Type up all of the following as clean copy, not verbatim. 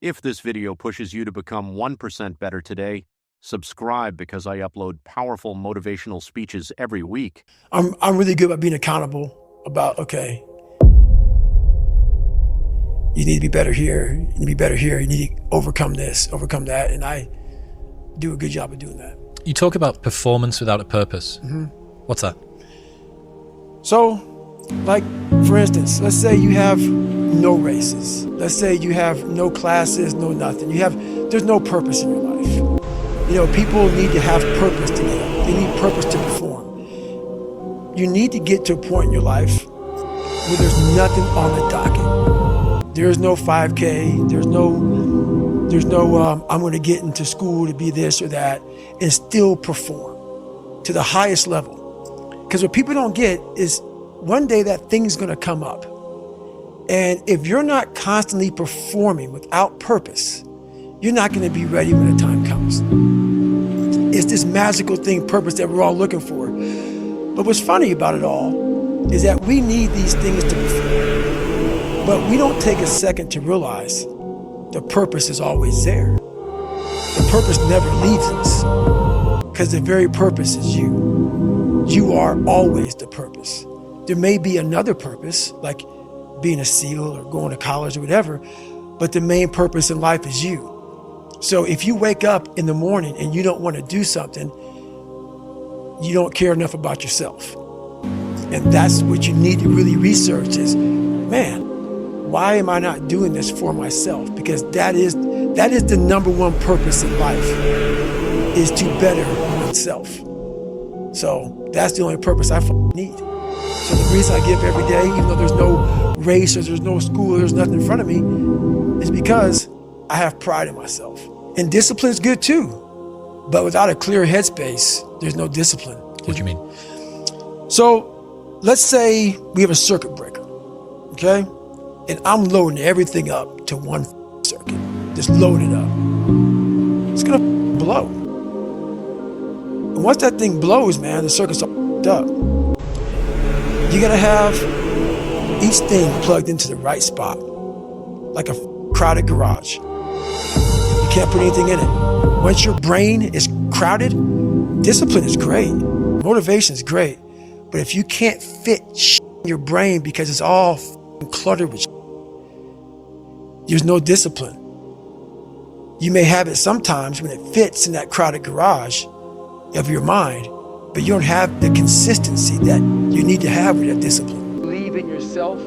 If this video pushes you to become 1% better today, subscribe because I upload powerful motivational speeches every week. I'm really good about being accountable about, okay, you need to be better here, you need to be better here, you need to overcome this, overcome that, and I do a good job of doing that. You talk about performance without a purpose. What's that? So, like, for instance, let's say you have no races. Let's say you have no classes, no nothing. There's no purpose in your life. You know, people need to have purpose to live. They need purpose to perform. You need to get to a point in your life where there's nothing on the docket. There's no 5K. There's no I'm going to get into school to be this or that and still perform to the highest level. Because what people don't get is one day that thing's going to come up. And if you're not constantly performing without purpose, you're not going to be ready when the time comes. It's this magical thing, purpose, that we're all looking for. But what's funny about it all is that we need these things to perform. But we don't take a second to realize the purpose is always there. The purpose never leaves us because the very purpose is you. You are always the purpose. There may be another purpose, like being a SEAL or going to college or whatever, but the main purpose in life is you. So if you wake up in the morning and you don't want to do something, you don't care enough about yourself. And that's what you need to really research is, man, why am I not doing this for myself? Because that is the number one purpose in life, is to better oneself. So that's the only purpose I need. So the reason I give every day, even though there's no race or there's no school, there's nothing in front of me, is because I have pride in myself. And discipline is good too. But without a clear headspace, there's no discipline. What do you mean? So let's say we have a circuit breaker, okay? And I'm loading everything up to one circuit. Just load it up. It's gonna blow. And once that thing blows, man, the circuit's all up. You gotta have each thing plugged into the right spot, like a crowded garage. You can't put anything in it. Once your brain is crowded, discipline is great, motivation is great, but if you can't fit in your brain because it's all cluttered with there's no discipline. You may have it sometimes when it fits in that crowded garage of your mind, but you don't have the consistency that you need to have with that discipline. Believe in yourself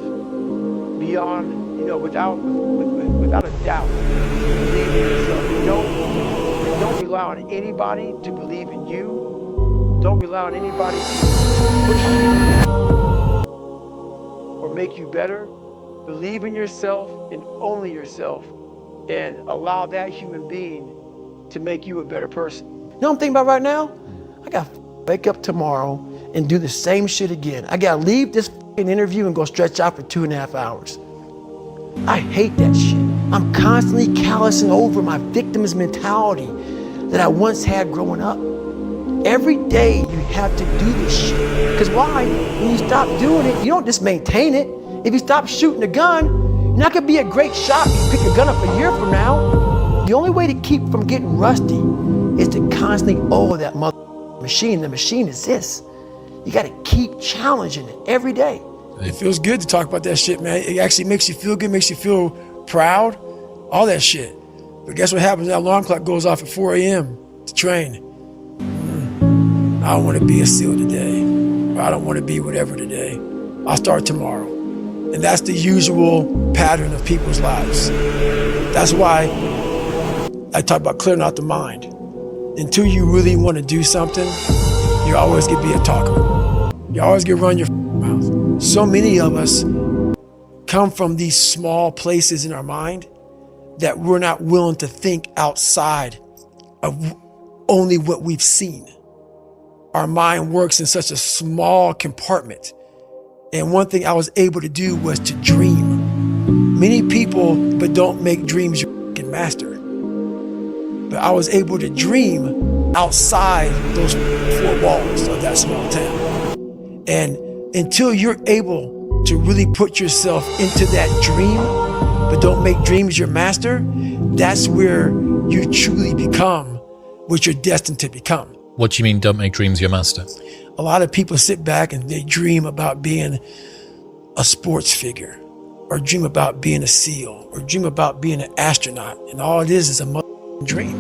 beyond, without a doubt. Believe in yourself. Don't rely on anybody to believe in you. Don't rely on anybody to push you or make you better. Believe in yourself and only yourself, and allow that human being to make you a better person. You know what I'm thinking about right now? I got to wake up tomorrow and do the same shit again. I got to leave this interview and go stretch out for 2.5 hours. I hate that shit. I'm constantly callousing over my victim's mentality that I once had growing up. Every day you have to do this shit. Because why? When you stop doing it, you don't just maintain it. If you stop shooting a gun, you're not gonna be a great shot if you pick a gun up a year from now. The only way to keep from getting rusty is to constantly owe that machine. The machine is this. You gotta keep challenging it every day. It feels good to talk about that shit, man. It actually makes you feel good, makes you feel proud, all that shit. But guess what happens? That alarm clock goes off at 4 a.m. to train. I don't want to be a SEAL today, or I don't want to be whatever today. I'll start tomorrow. And that's the usual pattern of people's lives. That's why I talk about clearing out the mind. Until you really want to do something, you're always going to be a talker. You always going to run your mouth. So many of us come from these small places in our mind that we're not willing to think outside of only what we've seen. Our mind works in such a small compartment. And one thing I was able to do was to dream. Many people, but don't make dreams you can master. But I was able to dream outside those 4 walls of that small town. And until you're able to really put yourself into that dream, but don't make dreams your master, that's where you truly become what you're destined to become. What do you mean, don't make dreams your master? A lot of people sit back and they dream about being a sports figure, or dream about being a SEAL, or dream about being an astronaut, and all it is a dream.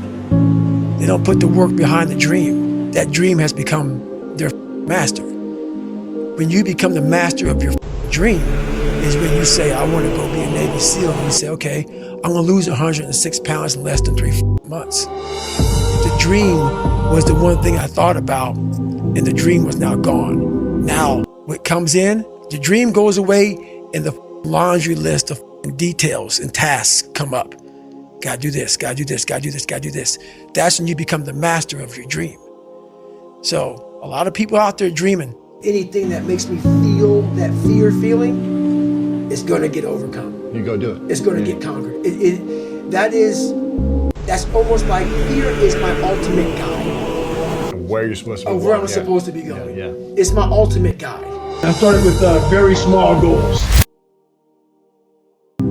They don't put the work behind the dream. That dream has become their master. When you become the master of your dream is when you say, I want to go be a Navy SEAL, and you say, okay, I'm going to lose 106 pounds in less than 3 months. The dream was the one thing I thought about, and the dream was now gone. Now, what comes in, the dream goes away, and the laundry list of details and tasks come up. Gotta do this, gotta do this, gotta do this, gotta do this. That's when you become the master of your dream. So, a lot of people out there dreaming. Anything that makes me feel that fear feeling is gonna get overcome. You go do it. It's gonna get conquered. That's almost like fear is my ultimate guide. Where you're supposed to be of where I'm supposed to be going. Yeah. It's my ultimate guide. I started with very small goals.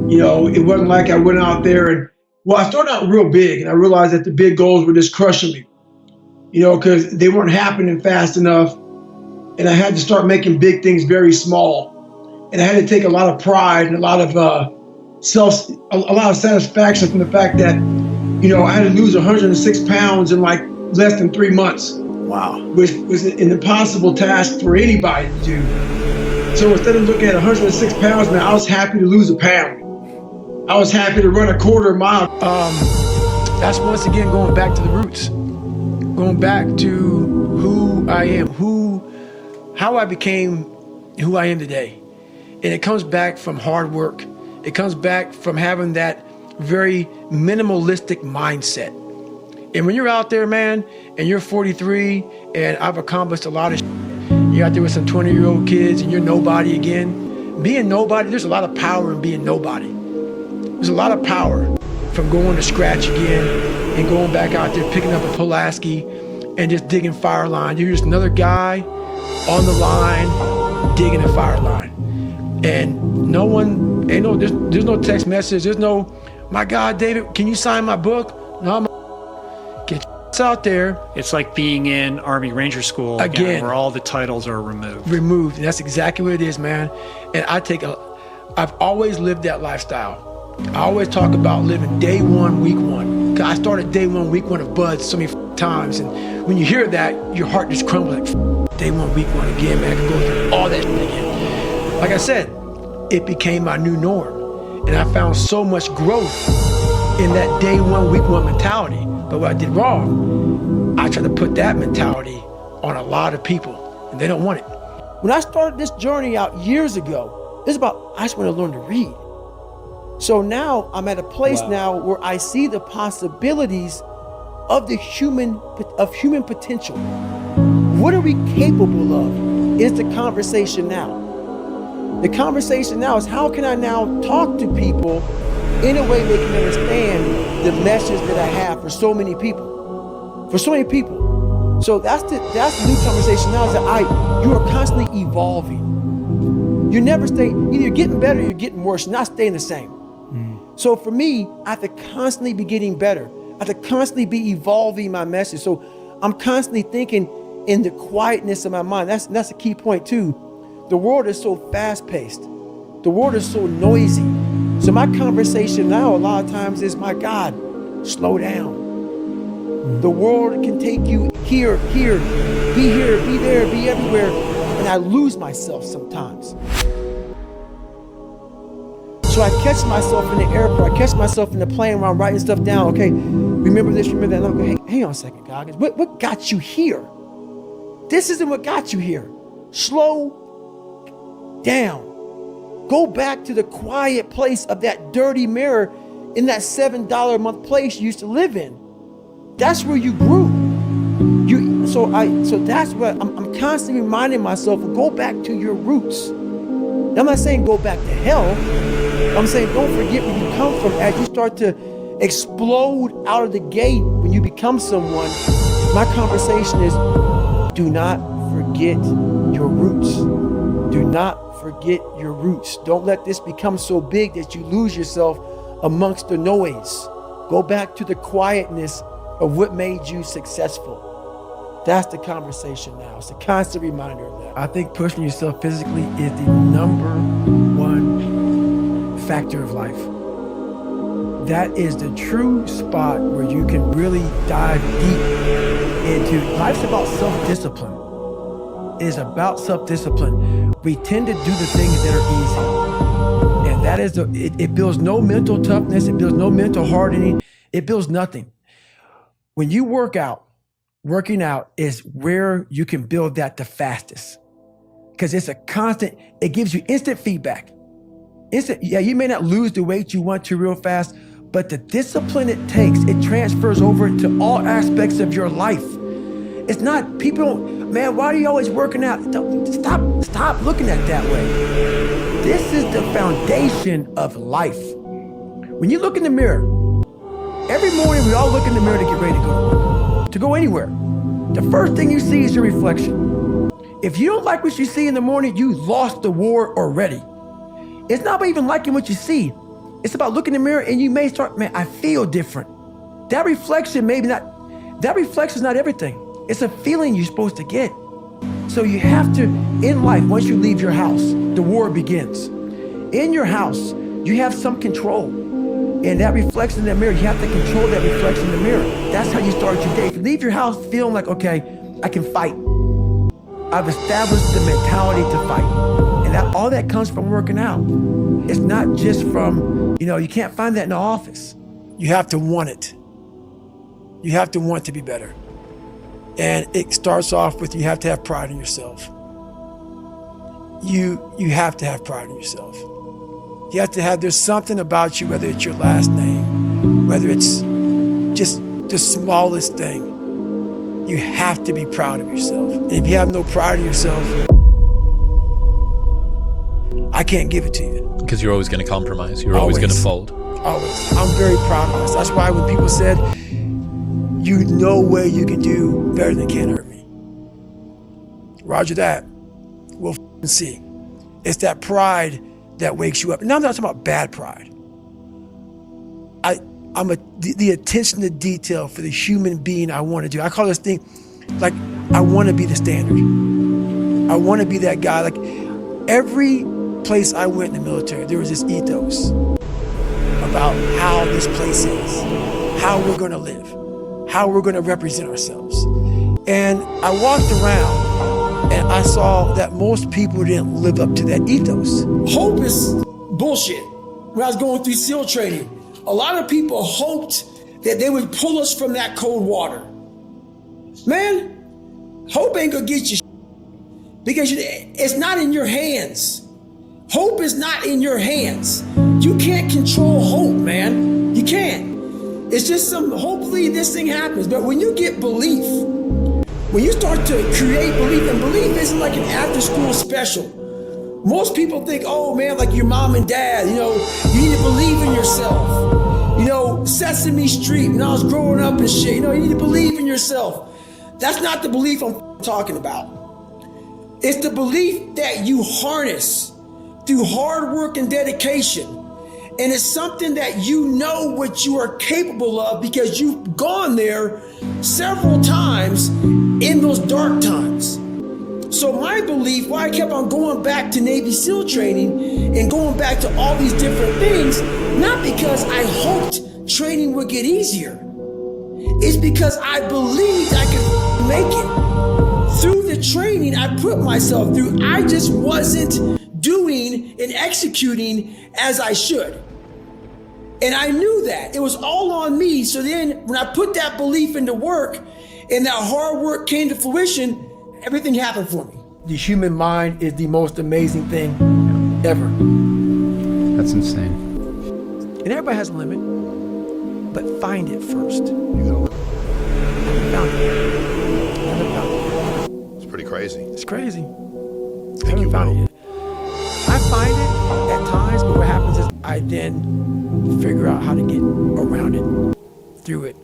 You know, it wasn't like I went out there and, well, I started out real big, and I realized that the big goals were just crushing me, you know, because they weren't happening fast enough. And I had to start making big things very small. And I had to take a lot of pride and a lot of satisfaction from the fact that, you know, I had to lose 106 pounds in like less than 3 months. Wow. Which was an impossible task for anybody to do. So instead of looking at 106 pounds, man, I was happy to lose a pound. I was happy to run a quarter mile. That's once again going back to the roots. Going back to who I am, how I became who I am today. And it comes back from hard work. It comes back from having that very minimalistic mindset. And when you're out there, man, and you're 43, and I've accomplished a lot of shit, you're out there with some 20-year-old kids, and you're nobody again. Being nobody, there's a lot of power in being nobody. There's a lot of power from going to scratch again and going back out there, picking up a Pulaski and just digging fire line. You're just another guy on the line, digging a fire line. And no one, there's no text message. There's no, my God, David, can you sign my book? No, get out there. It's like being in Army Ranger School again, where all the titles are removed. And that's exactly what it is, man. And I've always lived that lifestyle. I always talk about living day one, week one. I started day one, week one of Buds so many times. And when you hear that, your heart just crumbles like, day one, week one again, man. I can go through all that again. Like I said, it became my new norm. And I found so much growth in that day one, week one mentality. But what I did wrong, I tried to put that mentality on a lot of people, and they don't want it. When I started this journey out years ago, it's about, I just want to learn to read. So now I'm at a place now where I see the possibilities of the human potential. What are we capable of is the conversation now. The conversation now is, how can I now talk to people in a way they can understand the message that I have for so many people. So that's the new conversation now, is that you are constantly evolving. You never stay, either you're getting better or you're getting worse, you're not staying the same. So for me, I have to constantly be getting better. I have to constantly be evolving my message. So I'm constantly thinking in the quietness of my mind. That's a key point too. The world is so fast-paced. The world is so noisy. So my conversation now a lot of times is, my God, slow down. The world can take you here, be there, be everywhere. And I lose myself sometimes. So I catch myself in the airport, I catch myself in the plane where I'm writing stuff down. Okay, remember this, remember that. And I'm going, hey, hang on a second, Goggins. What got you here? This isn't what got you here. Slow down. Go back to the quiet place of that dirty mirror in that $7 a month place you used to live in. That's where you grew. So that's what I'm constantly reminding myself, go back to your roots. Now, I'm not saying go back to hell. I'm saying don't forget where you come from. As you start to explode out of the gate when you become someone, my conversation is, do not forget your roots. Do not forget your roots. Don't let this become so big that you lose yourself amongst the noise Go back to the quietness of what made you successful. That's the conversation now. It's a constant reminder of that. I think pushing yourself physically is the #1 factor of life. That is the true spot where you can really dive deep into. Life's about self-discipline. It is about self-discipline. We tend to do the things that are easy. And that is, it builds no mental toughness. It builds no mental hardening. It builds nothing. When you work out, working out is where you can build that the fastest. Because it's a constant, it gives you instant feedback. Yeah, you may not lose the weight you want to real fast, but the discipline it takes, it transfers over to all aspects of your life. It's not, people, man, why are you always working out? Stop looking at it that way. This is the foundation of life. When you look in the mirror, every morning we all look in the mirror to get ready to go to work, to go anywhere. The first thing you see is your reflection. If you don't like what you see in the morning, you lost the war already. It's not about even liking what you see. It's about looking in the mirror and you may start, man, I feel different. That reflection is not everything. It's a feeling you're supposed to get. So you have to, in life, once you leave your house, the war begins. In your house, you have some control. And that reflection in the mirror, you have to control that reflection in the mirror. That's how you start your day. If you leave your house feeling like, okay, I can fight. I've established the mentality to fight. And all that comes from working out. It's not just from, you can't find that in the office. You have to want it. You have to want to be better. And it starts off with, you have to have pride in yourself. You have to have pride in yourself. You have to have, there's something about you, whether it's your last name, whether it's just the smallest thing. You have to be proud of yourself. And if you have no pride in yourself, I can't give it to you. Because you're always going to compromise. You're always going to fold. Always. I'm very proud of this. That's why when people said, you know way you can do better than Can't Hurt Me. Roger that. We'll see. It's that pride that wakes you up. Now I'm not talking about bad pride. The attention to detail for the human being I want to do. I call this thing, like, I want to be the standard. I want to be that guy. Like, every place I went in the military, there was this ethos about how this place is, how we're going to live, how we're going to represent ourselves. And I walked around and I saw that most people didn't live up to that ethos. Hope is bullshit. When I was going through SEAL training, a lot of people hoped that they would pull us from that cold water. Man, hope ain't gonna get you because it's not in your hands. Hope is not in your hands. You can't control hope, man. You can't. It's just hopefully this thing happens. But when you get belief, when you start to create belief, and belief isn't like an after-school special. Most people think, oh man, like your mom and dad, you need to believe in yourself. Sesame Street, when I was growing up and shit, you need to believe in yourself. That's not the belief I'm talking about. It's the belief that you harness through hard work and dedication. And it's something that you know what you are capable of because you've gone there several times in those dark times. So my belief, why I kept on going back to Navy SEAL training and going back to all these different things, not because I hoped training would get easier. It's because I believed I could make it. Through the training I put myself through, I just wasn't doing and executing as I should. And I knew that. It was all on me. So then when I put that belief into work and that hard work came to fruition, everything happened for me. The human mind is the most amazing thing ever. That's insane. And everybody has a limit, but find it first. You I haven't found it. It's pretty crazy. It's crazy. I think you found will. it yet. I find it at times, but what happens is I then figure out how to get around it, through it,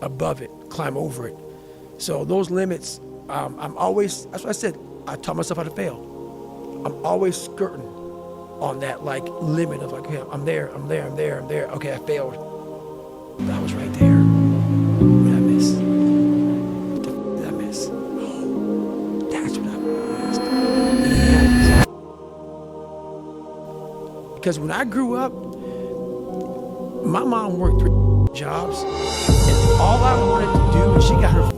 above it, climb over it. So those limits, I'm always, that's what I said, I taught myself how to fail. I'm always skirting on that limit of okay, I'm there. Okay, I failed. That was right. Because when I grew up, my mom worked 3 jobs, and all I wanted to do is she got her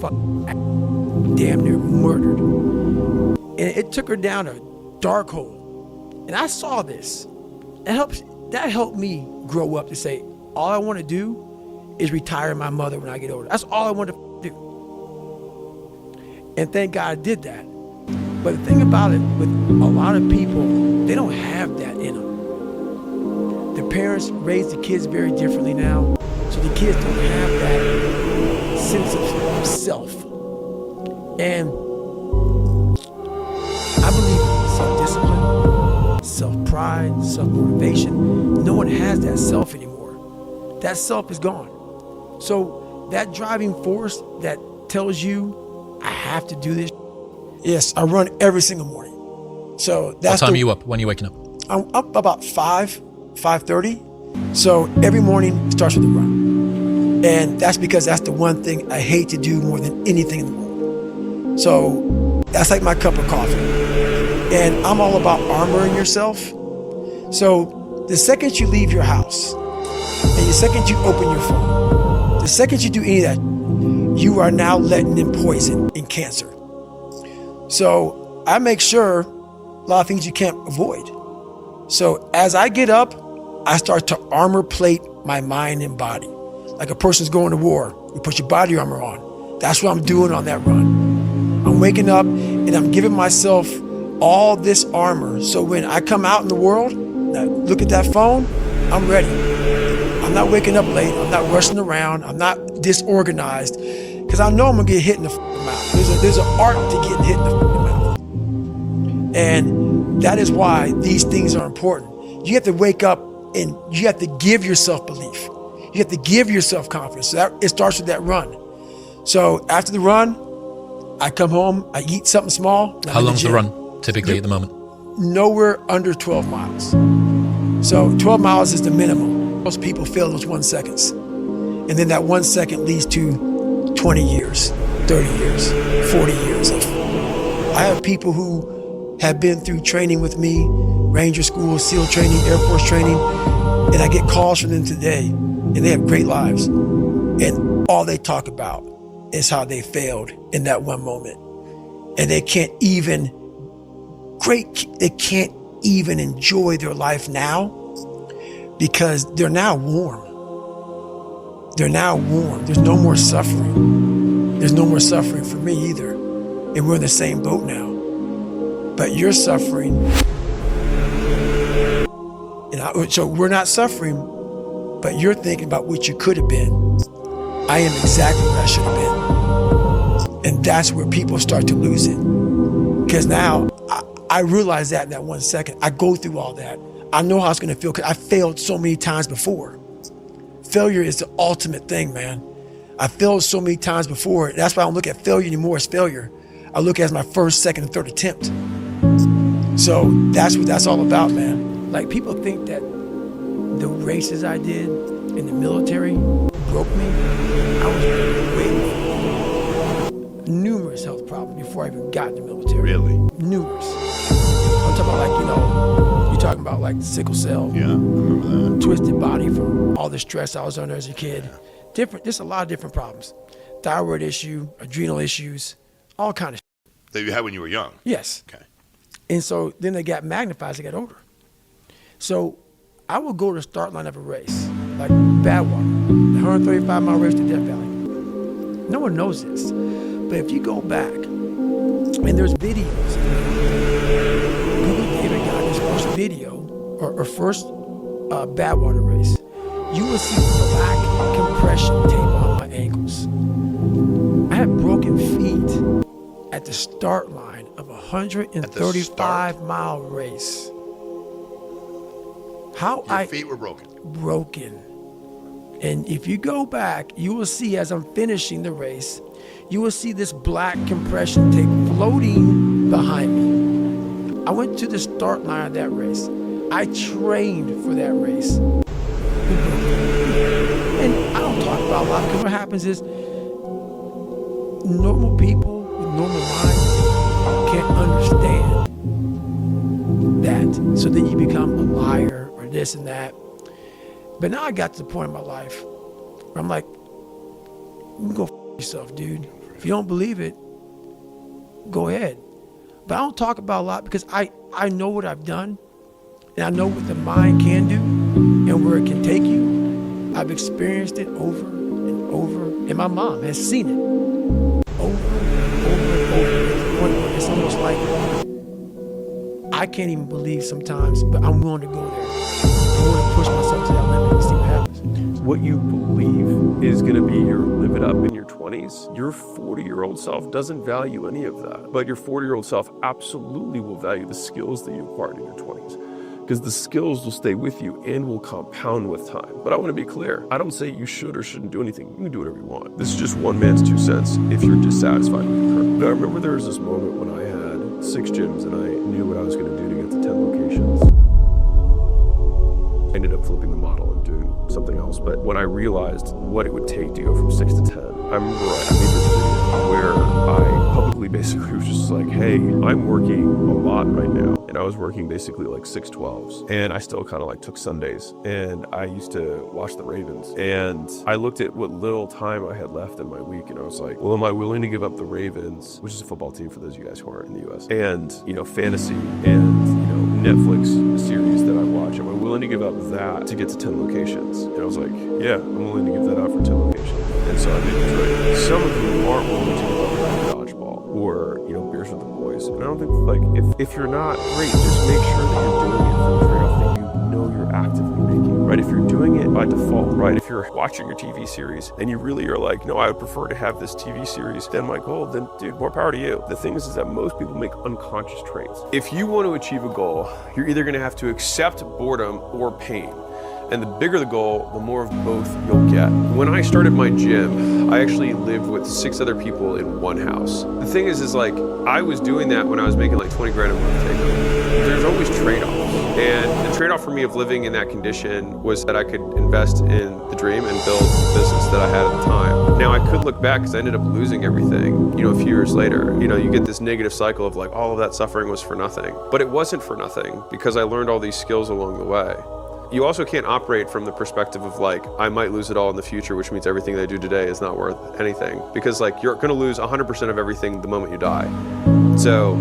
damn near murdered. And it took her down a dark hole. And I saw this. That helped me grow up to say, all I want to do is retire my mother when I get older. That's all I want to do. And thank God I did that. But the thing about it, with a lot of people, they don't have that in them. The parents raise the kids very differently now, so the kids don't have that sense of self. And I believe in self-discipline, self-pride, self-motivation. No one has that self anymore. That self is gone. So that driving force that tells you, I have to do this. Yes, I run every single morning. So that's what time are you up? When are you waking up? I'm up about 5:30. So every morning starts with a run. And that's because that's the one thing I hate to do more than anything in the world. So that's like my cup of coffee. And I'm all about armoring yourself. So the second you leave your house, and the second you open your phone, the second you do any of that, you are now letting in poison and cancer. So I make sure a lot of things you can't avoid. So as I get up, I start to armor plate my mind and body. Like a person's going to war, you put your body armor on. That's what I'm doing on that run. I'm waking up and I'm giving myself all this armor. So when I come out in the world, I look at that phone, I'm ready. I'm not waking up late. I'm not rushing around. I'm not disorganized. Because I know I'm going to get hit in the mouth. There's an art to getting hit in the mouth. And that is why these things are important. You have to wake up and you have to give yourself belief. You have to give yourself confidence. So it starts with that run. So after the run, I come home, I eat something small. How long's the run typically at the moment? Nowhere under 12 miles. So 12 miles is the minimum. Most people fail those 1 seconds. And then that 1 second leads to 20 years, 30 years, 40 years. I have people who have been through training with me, Ranger School, SEAL training, Air Force training, and I get calls from them today, and they have great lives. And all they talk about is how they failed in that one moment. And they can't even enjoy their life now because they're now warm. They're now warm. There's no more suffering. There's no more suffering for me either. And we're in the same boat now. But you're suffering. So we're not suffering, but you're thinking about what you could have been. I am exactly what I should have been. And that's where people start to lose it. Because now I realize that in that 1 second. I go through all that. I know how it's going to feel because I failed so many times before. Failure is the ultimate thing, man. I failed so many times before. That's why I don't look at failure anymore as failure. I look at it as my first, second, and third attempt. So that's what that's all about, man. Like people think that the races I did in the military broke me. I was way numerous health problems before I even got in the military. Really? Numerous. I'm talking about you're talking about like sickle cell. Yeah, I remember that. Twisted body from all the stress I was under as a kid. Yeah. There's a lot of different problems. Thyroid issue, adrenal issues, all kind of that you had when you were young? Yes. Okay. And so then they got magnified as I got older. So I would go to the start line of a race, like Badwater, the 135-mile race to Death Valley. No one knows this, but if you go back, and there's videos, Google David got his first video, or first Badwater race, you will see black compression tape on my ankles. I had broken feet at the start line of a 135-mile race. Your feet were broken. Broken. And if you go back, you will see as I'm finishing the race, you will see this black compression tape floating behind me. I went to the start line of that race. I trained for that race. And I don't talk about a lot because what happens is normal people with normal minds can't understand that. So then you become a liar or an or this and that. But now I got to the point in my life where I'm like, you can go f yourself, dude. If you don't believe it, go ahead. But I don't talk about a lot because I know what I've done, and I know what the mind can do and where it can take you. I've experienced it over and over, and my mom has seen it over and over and over, to the point where it's almost like I can't even believe sometimes, but I'm willing to go there. I'm willing to push myself to that limit and see what happens. What you believe is going to be your live it up in your 20s. Your 40-year-old self doesn't value any of that, but your 40-year-old self absolutely will value the skills that you acquired in your 20s, because the skills will stay with you and will compound with time. But I want to be clear. I don't say you should or shouldn't do anything. You can do whatever you want. This is just one man's 2 cents if you're dissatisfied with your current. But I remember there was this moment when I had 6 gyms and I knew what I was going to do to get to 10 locations. I ended up flipping the model and doing something else. But when I realized what it would take to go from 6 to 10, I remember I made this video where I publicly basically was just like, hey, I'm working a lot right now. And I was working basically like 6/12s. And I still kind of like took Sundays. And I used to watch the Ravens. And I looked at what little time I had left in my week. And I was like, well, am I willing to give up the Ravens, which is a football team for those of you guys who aren't in the US, and, fantasy and, Netflix series that I watch? Am I willing to give up that to get to 10 locations? And I was like, yeah, I'm willing to give that up for 10 locations. And so I made the trade. Some of you aren't willing to give up dodgeball or, beers with the boys. And I don't think, if you're not, great, just make sure that you're doing it for the trade-off that you know you're actively making, right? If you're doing it by default, right? If you're watching your TV series and you really are like, no, I would prefer to have this TV series than my goal, then dude, more power to you. The thing is that most people make unconscious trades. If you want to achieve a goal, you're either going to have to accept boredom or pain. And the bigger the goal, the more of both you'll get. When I started my gym, I actually lived with 6 other people in one house. The thing is like, I was doing that when I was making like 20 grand a month take home. There's always trade-offs. And the trade-off for me of living in that condition was that I could invest in the dream and build the business that I had at the time. Now I could look back because I ended up losing everything, a few years later. You get this negative cycle of like, all of that suffering was for nothing. But it wasn't for nothing because I learned all these skills along the way. You also can't operate from the perspective of like, I might lose it all in the future, which means everything that I do today is not worth anything. Because like, you're gonna lose 100% of everything the moment you die. So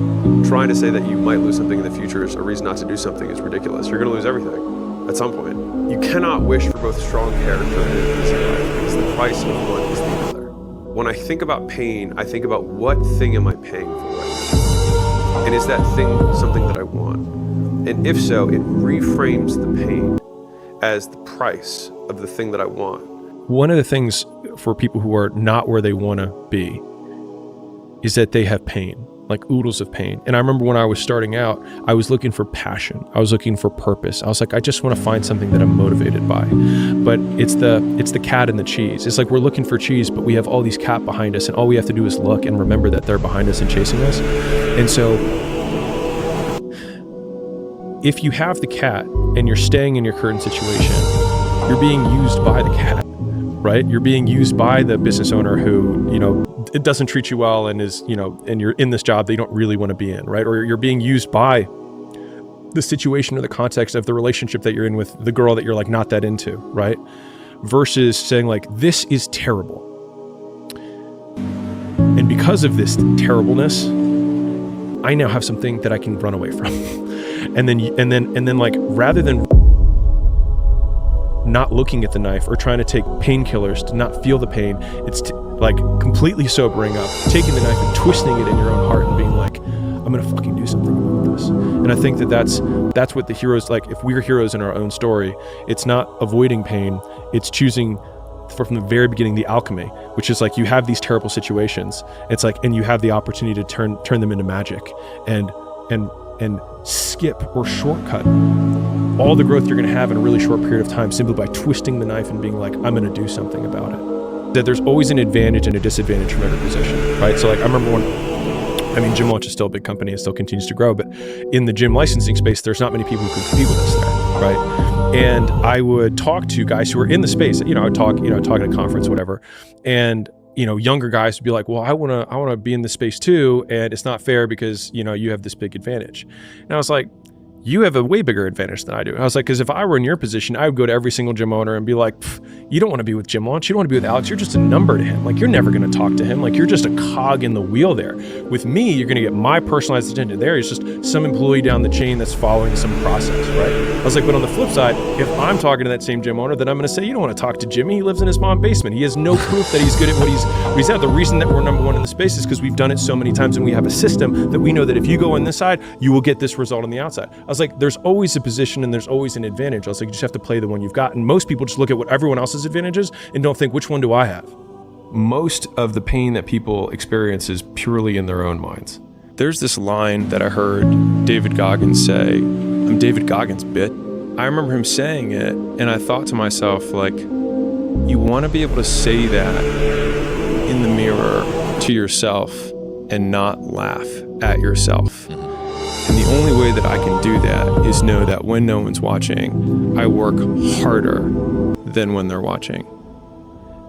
trying to say that you might lose something in the future is a reason not to do something is ridiculous. You're gonna lose everything at some point. You cannot wish for both strong character and an easy life because the price of one is the other. When I think about pain, I think about what thing am I paying for right now? And is that thing something that I want? And if so, it reframes the pain as the price of the thing that I want. One of the things for people who are not where they want to be is that they have pain, like oodles of pain. And I remember when I was starting out, I was looking for passion. I was looking for purpose. I was like, I just want to find something that I'm motivated by. But it's the cat and the cheese. It's like we're looking for cheese, but we have all these cat behind us, and all we have to do is look and remember that they're behind us and chasing us. And so if you have the cat and you're staying in your current situation, you're being used by the cat, right? You're being used by the business owner who, it doesn't treat you well and is, and you're in this job that you don't really want to be in, right? Or you're being used by the situation or the context of the relationship that you're in with the girl that you're like not that into, right? Versus saying like, this is terrible. And because of this terribleness, I now have something that I can run away from. And then like, rather than not looking at the knife or trying to take painkillers to not feel the pain, it's like completely sobering up, taking the knife and twisting it in your own heart and being like, I'm gonna fucking do something about this. And I think that's what the heroes, like if we're heroes in our own story, it's not avoiding pain, it's choosing from the very beginning the alchemy, which is like you have these terrible situations. It's like, and you have the opportunity to turn them into magic and skip or shortcut all the growth you're going to have in a really short period of time simply by twisting the knife and being like, I'm going to do something about it. That there's always an advantage and a disadvantage from every position, right? So like I remember Gym Launch is still a big company, it still continues to grow, but in the gym licensing space, there's not many people who can compete with us there, right? And I would talk to guys who were in the space, I would talk at a conference, whatever, and younger guys would be like, well, I want to be in this space too, and it's not fair because you have this big advantage. And I was like, you have a way bigger advantage than I do. I was like, because if I were in your position, I would go to every single gym owner and be like, you don't want to be with Jim Launch. You don't want to be with Alex. You're just a number to him. Like, you're never going to talk to him. Like, you're just a cog in the wheel there. With me, you're going to get my personalized attention. There is just some employee down the chain that's following some process, right? I was like, but on the flip side, if I'm talking to that same gym owner, then I'm going to say, you don't want to talk to Jimmy. He lives in his mom's basement. He has no proof that he's good at what he's at. The reason that we're number one in the space is because we've done it so many times and we have a system that we know that if you go in this side, you will get this result on the outside. I was like, there's always a position and there's always an advantage. I was like, you just have to play the one you've got. And most people just look at what everyone else's advantage is and don't think, which one do I have? Most of the pain that people experience is purely in their own minds. There's this line that I heard David Goggins say. I'm David Goggins' bit. I remember him saying it, and I thought to myself, like, you want to be able to say that in the mirror to yourself and not laugh at yourself. And the only way that I can do that is know that when no one's watching, I work harder than when they're watching.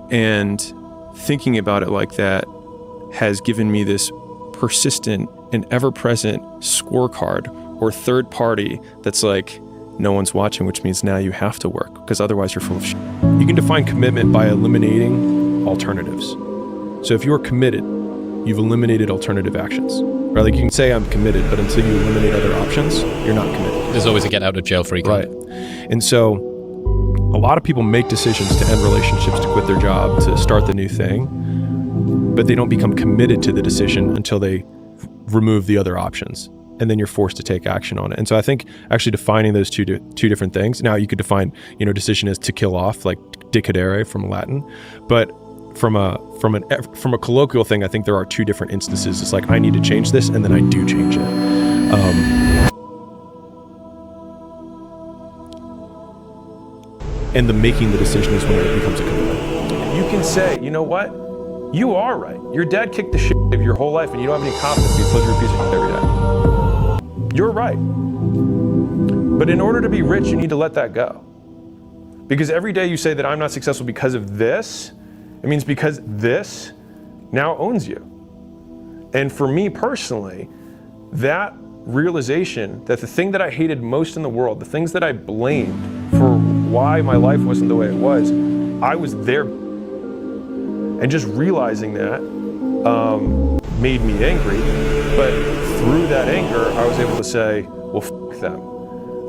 And thinking about it like that has given me this persistent and ever-present scorecard or third party that's like, no one's watching, which means now you have to work because otherwise you're full of shit. You can define commitment by eliminating alternatives. So if you're committed, you've eliminated alternative actions. Right? Like, you can say I'm committed, but until you eliminate other options, you're not committed. There's always a get out of jail free card. Right. And so a lot of people make decisions to end relationships, to quit their job, to start the new thing, but they don't become committed to the decision until they remove the other options. And then you're forced to take action on it. And so I think actually defining those two different things. Now you could define, decision as to kill off, like decadere from Latin, but from a colloquial thing, I think there are two different instances. It's like, I need to change this, and then I do change it. And the making the decision is when it becomes a commitment. You can say, you know what? You are right. Your dad kicked the shit out of your whole life, and you don't have any confidence because you're a piece of shit every day. You're right. But in order to be rich, you need to let that go. Because every day you say that I'm not successful because of this, it means because this now owns you. And for me personally, that realization that the thing that I hated most in the world, the things that I blamed for why my life wasn't the way it was, I was there. And just realizing that made me angry. But through that anger, I was able to say, well, f*** them.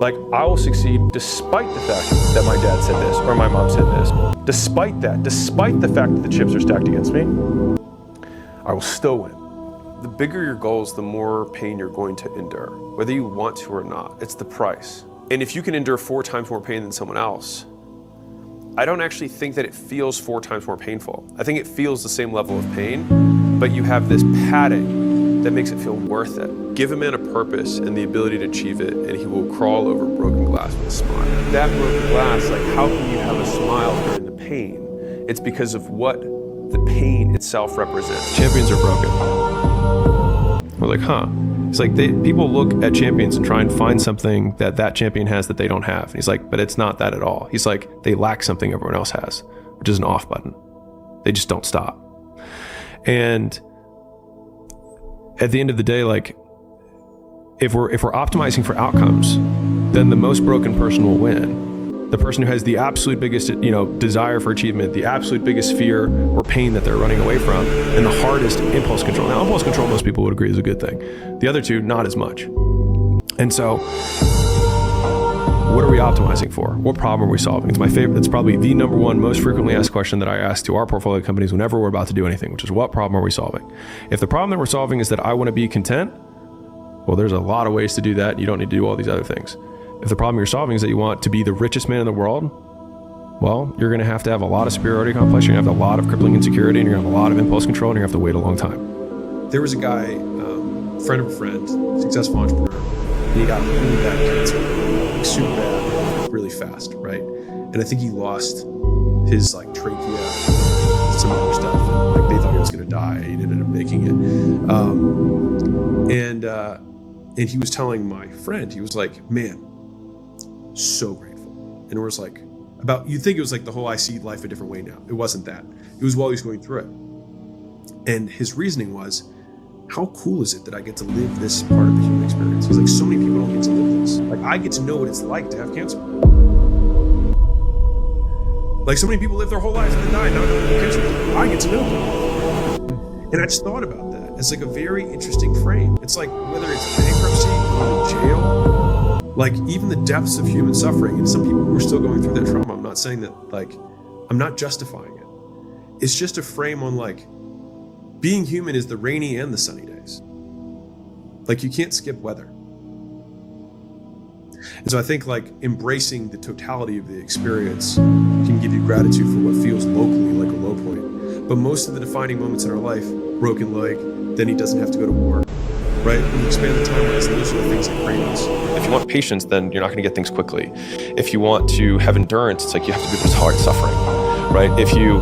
Like, I will succeed despite the fact that my dad said this or my mom said this. Despite that, despite the fact that the chips are stacked against me, I will still win. The bigger your goals, the more pain you're going to endure, whether you want to or not. It's the price. And if you can endure 4 times more pain than someone else, I don't actually think that it feels 4 times more painful. I think it feels the same level of pain, but you have this padding that makes it feel worth it. Give a man a purpose and the ability to achieve it, and he will crawl over broken glass with a smile. That broken glass, like, how can you have a smile during the pain? It's because of what the pain itself represents. Champions are broken. We're like, huh. It's like people look at champions and try and find something that champion has that they don't have. And he's like, but it's not that at all. He's like, they lack something everyone else has, which is an off button. They just don't stop. And at the end of the day, like, if we're optimizing for outcomes, then the most broken person will win. The person who has the absolute biggest, desire for achievement, the absolute biggest fear or pain that they're running away from, and the hardest impulse control. Now, impulse control, most people would agree, is a good thing. The other two, not as much. And so, what are we optimizing for? What problem are we solving? It's my favorite. It's probably the number one most frequently asked question that I ask to our portfolio companies whenever we're about to do anything, which is, what problem are we solving? If the problem that we're solving is that I want to be content, well, there's a lot of ways to do that. You don't need to do all these other things. If the problem you're solving is that you want to be the richest man in the world, well, you're going to have a lot of superiority complex, you're going to have a lot of crippling insecurity, and you're going to have a lot of impulse control, and you're going to have to wait a long time. There was a guy, friend of a friend, successful entrepreneur, and he got really bad cancer, like super bad, really fast, right? And I think he lost his trachea, some other stuff, and they thought he was going to die. He ended up making it. And he was telling my friend, he was like, man, so grateful. And it was like, you'd think it was like the whole I see life a different way now. It wasn't that. It was while he was going through it. And his reasoning was, how cool is it that I get to live this part of the human experience? experience. He's like, so many people don't get to live this. Like, I get to know what it's like to have cancer. Like, so many people live their whole lives and then die, not knowing what cancer is. I get to know them. And I just thought about that as like a very interesting frame. It's like, whether it's bankruptcy or jail, like even the depths of human suffering, and some people who are still going through that trauma, I'm not saying that, like, I'm not justifying it. It's just a frame on like, being human is the rainy and the sunny days. Like, you can't skip weather. And so I think like embracing the totality of the experience can give you gratitude for what feels locally like a low point. But most of the defining moments in our life, broken leg, then he doesn't have to go to war, right? When you expand the timelines, those are the things that frame us. If you want patience, then you're not gonna get things quickly. If you want to have endurance, it's like you have to be able to tolerate suffering, right? If you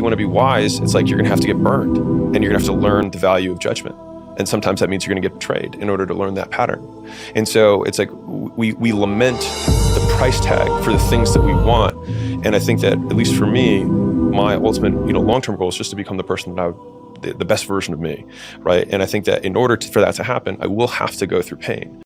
want to be wise, it's like you're gonna have to get burned, and you're gonna have to learn the value of judgment. And sometimes that means you're going to get betrayed in order to learn that pattern. And so it's like we lament the price tag for the things that we want. And I think that, at least for me, my ultimate, long-term goal is just to become the person that the best version of me, right? And I think that in order for that to happen, I will have to go through pain.